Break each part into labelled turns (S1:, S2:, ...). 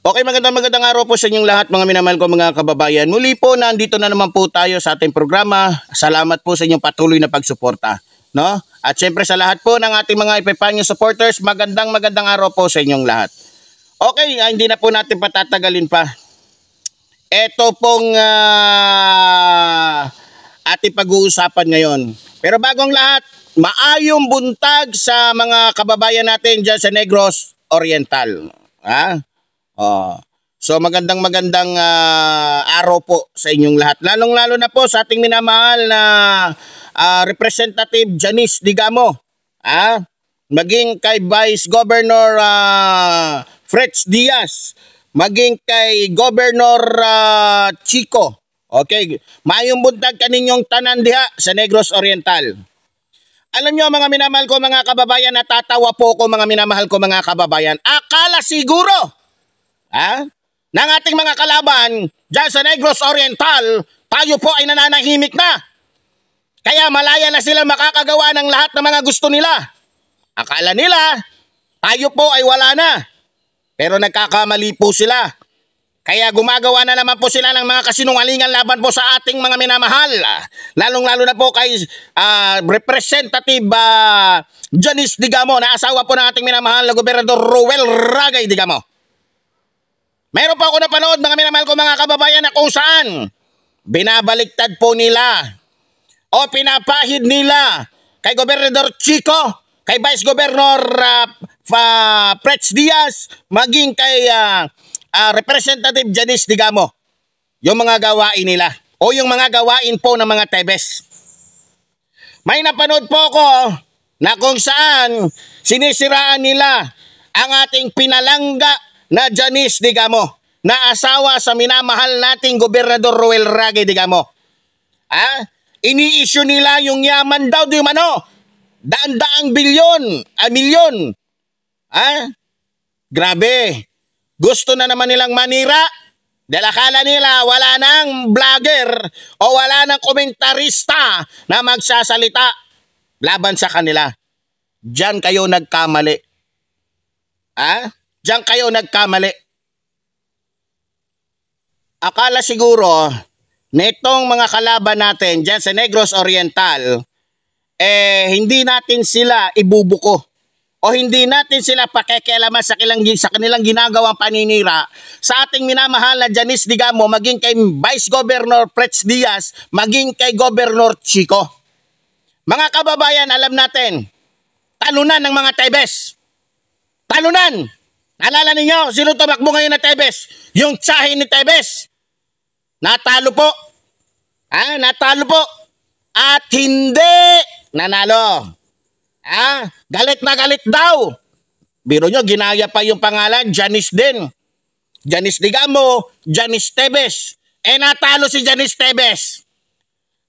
S1: Okay, magandang araw po sa inyong lahat mga minamahal ko mga kababayan. Muli po, nandito na naman po tayo sa ating programa. Salamat po sa inyong patuloy na pagsuporta. No? At syempre sa lahat po ng ating mga Epifanio supporters, magandang araw po sa inyong lahat. Okay, hindi na po natin patatagalin pa. Ito pong ating pag-uusapan ngayon. Pero bagong lahat, maayong buntag sa mga kababayan natin dyan sa Negros Oriental. So magandang araw po sa inyong lahat. Lalong-lalo na po sa ating minamahal na Representative Janice Digamo. Maging kay Vice Governor Fretz Diaz, maging kay Governor Chico. Okay, mayong buntag kaninyong tanan diha sa Negros Oriental. Alam nyo mga minamahal ko mga kababayan, natatawa po ko mga minamahal ko mga kababayan. Akala siguro ng ating mga kalaban dyan sa Negros Oriental, tayo po ay nananahimik na. Kaya malaya na sila makakagawa ng lahat ng mga gusto nila. Akala nila, tayo po ay wala na. Pero nagkakamali po sila. Kaya gumagawa na naman po sila ng mga kasinungalingan laban po sa ating mga minamahal. Lalong-lalo na po kay Representative Janice Digamo, na asawa po ng ating minamahal na Gobernador Ruel Ragay Digamo. Mayroon pa ako napanood mga minamahal ko mga kababayan na kung saan binabaliktad po nila o pinapahid nila kay Gobernador Chico, kay Vice Governor Fretz Diaz, maging kay Representative Janice Digamo, yung mga gawain nila o yung mga gawain po ng mga Tebes. May napanood po ko na kung saan sinisiraan nila ang ating pinalangga na Janice Digamo, na asawa sa minamahal nating Gobernador Ruel Ragay Digamo. Ini-issue nila yung yaman daw di mano, daan-daang milyon. Grabe. Gusto na naman nilang manira dahil akala nila wala nang vlogger o wala nang komentarista na magsasalita laban sa kanila. Diyan kayo nagkamali. Diyan kayo nagkamali. Akala siguro netong mga kalaban natin diyan sa Negros Oriental, hindi natin sila ibubuko o hindi natin sila pakikialaman sa kanilang ginagawang paninira sa ating minamahal na Janice Digamo, maging kay Vice Governor Fretz Diaz, maging kay Governor Chico. Mga kababayan, alam natin, talunan ng mga Tebes. Talunan! Naalala ninyo, sino tumakbo ngayon na Tebes? Yung tsahin ni Tebes. Natalo po. Natalo po. At hindi nanalo. Galit na galit daw. Biro nyo, ginaya pa yung pangalan, Janice din. Janice Digamo, Janice Tebes. Natalo si Janice Tebes.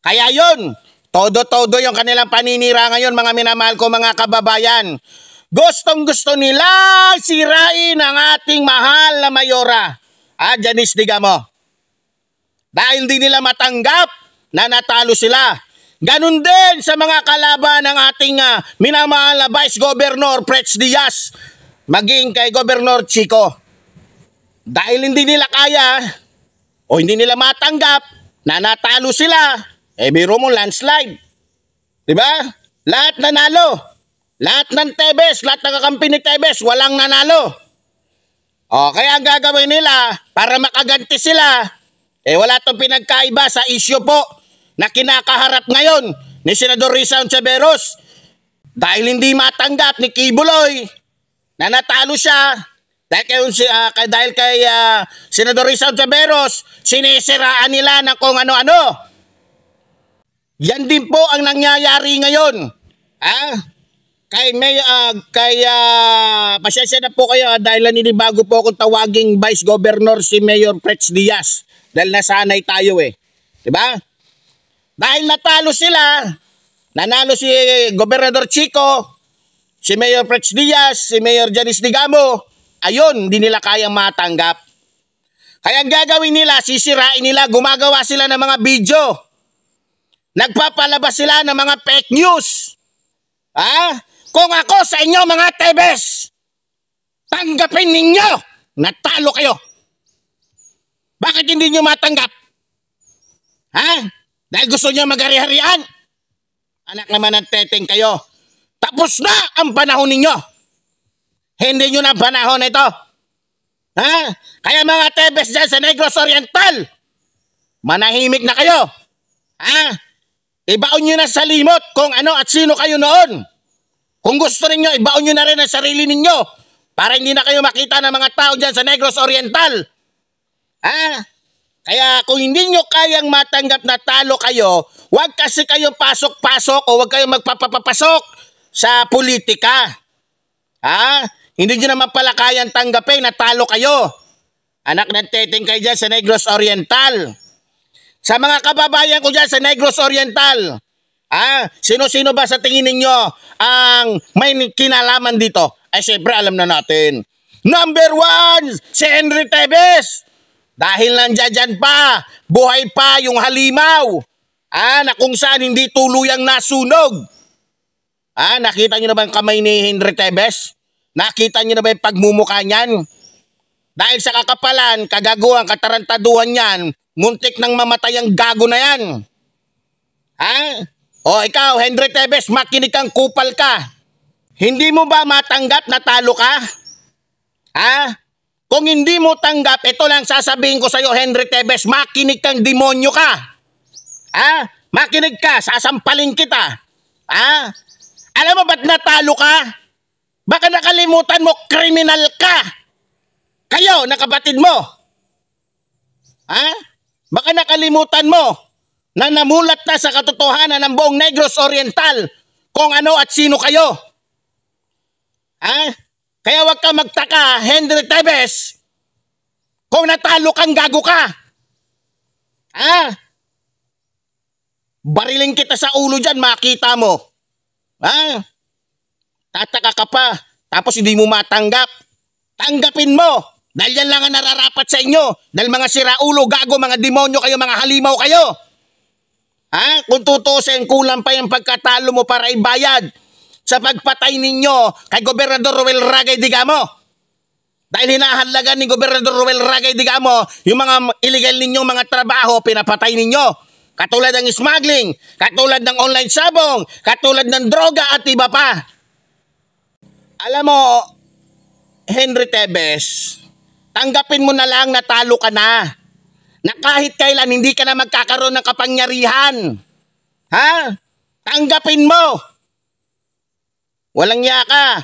S1: Kaya yun, todo-todo yung kanilang paninira ngayon mga minamahal ko mga kababayan. Gustong-gusto nila sirain ang ating mahal na mayora, Janice Digamo. Dahil di nila matanggap na natalo sila. Ganun din sa mga kalaban ng ating minamahal na Vice Governor Fretz Diaz, maging kay Governor Chico. Dahil hindi nila kaya o hindi nila matanggap na natalo sila, biro mo landslide. Diba? Lahat nanalo. Lahat ng Tebes, lahat ng kakampi ni Tebes, walang nanalo. Kaya ang gagawin nila para makaganti sila, wala itong pinagkaiba sa isyu po na kinakaharap ngayon ni Senador Risa Ontiveros. Dahil hindi matanggap ni Kibuloy na natalo siya, dahil kay Senador Risa Ontiveros, sinisiraan nila ng kung ano-ano. Yan din po ang nangyayari ngayon. Pasensya na po kayo dahil naninibago po akong tawaging Vice Governor si Mayor Fretz Diaz dahil nasanay tayo diba? Dahil natalo sila, nanalo si Gobernador Chico, si Mayor Fretz Diaz, si Mayor Janice Digamo, ayun, hindi nila kayang matanggap. Kaya ang gagawin nila, sisirain nila, gumagawa sila ng mga video, nagpapalabas sila ng mga fake news. Kung ako sa inyo mga Tebes, tanggapin ninyo natalo kayo. Bakit hindi nyo matanggap? Ha? Dahil gusto nyo mag-hari-harian? Anak naman ng teteng kayo. Tapos na ang panahon ninyo. Hindi nyo na panahon ito. Ha? Kaya mga Tebes dyan sa Negros Oriental, manahimik na kayo. Ha? Ibaon nyo na sa limot kung ano at sino kayo noon. Kung gusto rin nyo, ibaon nyo na rin ang sarili ninyo para hindi na kayo makita ng mga tao dyan sa Negros Oriental. Ha? Kaya kung hindi nyo kayang matanggap na talo kayo, huwag kasi kayong pasok-pasok o huwag kayong magpapapasok sa politika. Ha? Hindi nyo naman pala kayang tanggapin na talo kayo. Anak ng teteng kayo dyan sa Negros Oriental. Sa mga kababayan ko dyan sa Negros Oriental, sino-sino ba sa tingin ninyo ang may kinalaman dito? Ay syempre alam na natin. Number 1, si Henry Tebes. Dahil nandiyan pa, buhay pa yung halimaw. Na kung saan hindi tuluyang nasunog. Nakita nyo na ba ang kamay ni Henry Tebes? Nakita nyo na ba yung pagmumukha niyan? Dahil sa kakapalan, kagaguhan, katarantaduhan niyan, muntik nang mamatay ang gago na yan. O ikaw, Henry Tebes, makinig kang kupal ka. Hindi mo ba matanggap na talo ka? Kung hindi mo tanggap, ito lang sasabihin ko sa'yo, Henry Tebes, makinig kang demonyo ka. Makinig ka, sasampalin kita. Alam mo ba't natalo ka? Baka nakalimutan mo, kriminal ka. Kayo, na kapatid mo. Baka nakalimutan mo na namulat na sa katotohanan ng buong Negros Oriental kung ano at sino kayo. Kaya wag ka magtaka, Henry Tebes, kung natalo kang gago ka. Bariling kita sa ulo dyan, makita mo. Tataka ka pa, tapos hindi mo matanggap. Tanggapin mo, dahil yan lang ang nararapat sa inyo. Dahil mga siraulo, gago, mga demonyo kayo, mga halimaw kayo. Kung tutusin, kulang pa yung pagkatalo mo para ibayad sa pagpatay ninyo kay Gobernador Ruel Ragay Digamo. Dahil hinahalagan ni Gobernador Ruel Ragay Digamo yung mga illegal ninyong mga trabaho, pinapatay ninyo. Katulad ng smuggling, katulad ng online sabong, katulad ng droga at iba pa. Alam mo, Henry Tebes, tanggapin mo na lang na talo ka na. Na kahit kailan hindi ka na magkakaroon ng kapangyarihan. Tanggapin mo. Walang iya ka.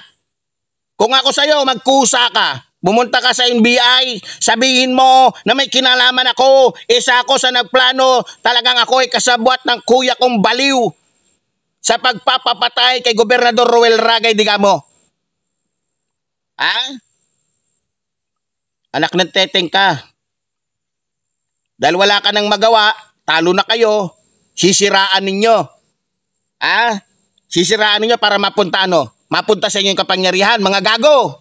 S1: Kung ako sa'yo, magkusa ka. Bumunta ka sa NBI, sabihin mo na may kinalaman ako. Isa ako sa nagplano, talagang ako ay kasabwat ng kuya kong baliw sa pagpapapatay kay Gobernador Ruel Ragay Digamo. Anak ng teteng ka. Dahil wala ka nang magawa, talo na kayo, sisiraan ninyo. Sisiraan ninyo para mapunta Mapunta sa inyo yung kapangyarihan, mga gago.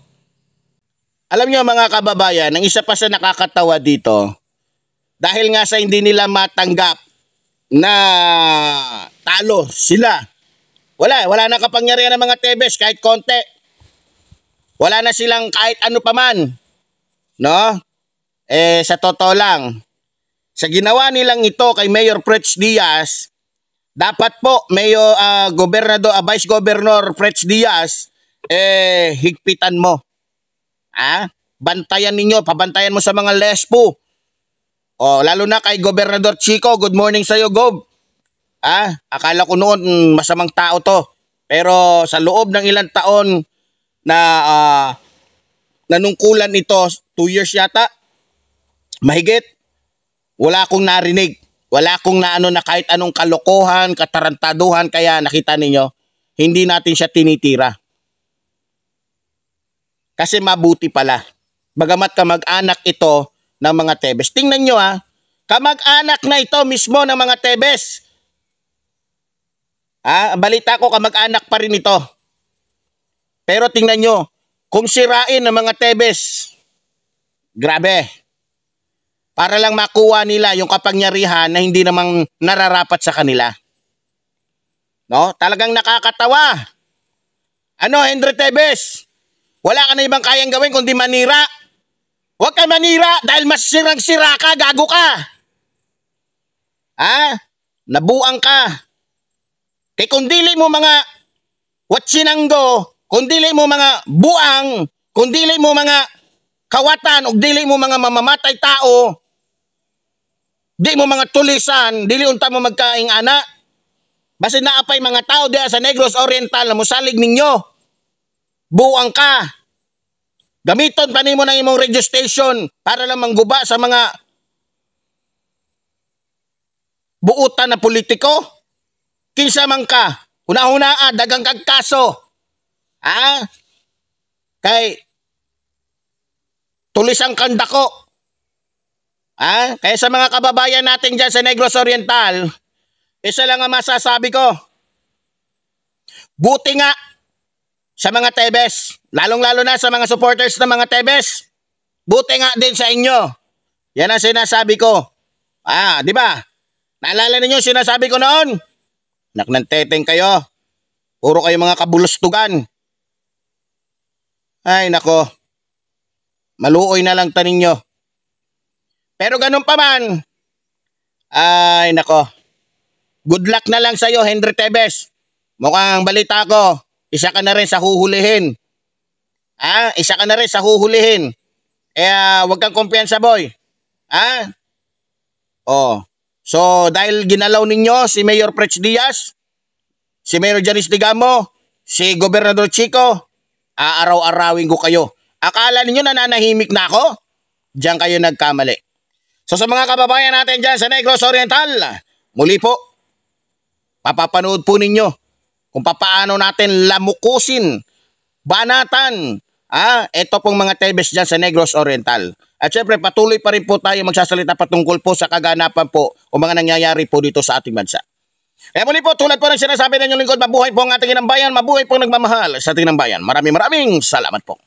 S1: Alam nyo mga kababayan, ang isa pa sa nakakatawa dito, dahil nga sa hindi nila matanggap na talo sila. Wala na kapangyarihan ng mga Tebes kahit konti. Wala na silang kahit ano pa man. No? Sa totoo lang, sa ginawa nilang ito kay Mayor Fretch Diaz, dapat po Gobernador, Vice Governor Fretch Diaz, higpitan mo. Bantayan ninyo, pabantayan mo sa mga lespo. Lalo na kay Gobernador Chico, good morning sa'yo, Gob. Akala ko noon masamang tao to. Pero sa loob ng ilang taon na nanungkulan ito, 2 years yata, mahigit, wala akong narinig. Wala akong na kahit anong kalokohan, katarantaduhan, kaya nakita ninyo, hindi natin siya tinitira. Kasi mabuti pala. Bagamat kamag-anak ito ng mga Tebes. Tingnan nyo kamag-anak na ito mismo ng mga Tebes. Balita ko kamag-anak pa rin ito. Pero tingnan nyo, kung sirain ng mga Tebes, grabe. Para lang makuha nila yung kapangyarihan na hindi namang nararapat sa kanila. No? Talagang nakakatawa. Henry Tebes? Wala ka na ibang kayang gawin kundi manira. Huwag ka manira dahil mas sirang-sira ka, gago ka. Nabuang ka. Kaya kung dili mo mga watsinanggo, kung dili mo mga buang, kung dili mo mga kawatan, o dili mo mga mamamatay tao, di mo mga tulisan, dili unta mo magkaing ana. Basta naapay mga tao diya sa Negros Oriental na musalig ninyo. Buang ka. Gamiton pa nimo ng imong radio station para lang mangguba sa mga buutan na politiko. Kinsa man ka, una-una dagang kag kaso. Kay tulisang kandako. Kaya sa mga kababayan natin dyan sa Negros Oriental, isa lang ang masasabi ko. Buti nga sa mga Tebes, lalong-lalo na sa mga supporters ng mga Tebes, buti nga din sa inyo. Yan ang sinasabi ko. Di ba? Naalala ninyo sinasabi ko noon? Naknanteteng kayo. Puro kayo mga kabulustugan. Ay, nako. Maluoy na lang tanin nyo. Pero ganun pa man, ay, nako. Good luck na lang sa'yo, Henry Tebes. Mukhang balita ko, isa ka na rin sa huhulihin. Isa ka na rin sa huhulihin. Wag kang kumpiyansa, boy. So, dahil ginalaw ninyo si Mayor Prech Diaz, si Mayor Janice Digamo, si Gobernador Chico, aaraw-arawin ko kayo. Akala ninyo nananahimik na ako? Diyan kayo nagkamali. So, sa mga kababayan natin dyan sa Negros Oriental, muli po, papapanood po ninyo kung paano natin lamukusin, banatan, ito pong mga Tebes dyan sa Negros Oriental. At syempre, patuloy pa rin po tayo magsasalita patungkol po sa kaganapan po o mga nangyayari po dito sa ating bansa. Kaya muli po, tulad po ng sinasabi ng inyong lingkod, mabuhay po ang ating inang bayan, mabuhay po ang nagmamahal sa ating inang bayan. Maraming salamat po.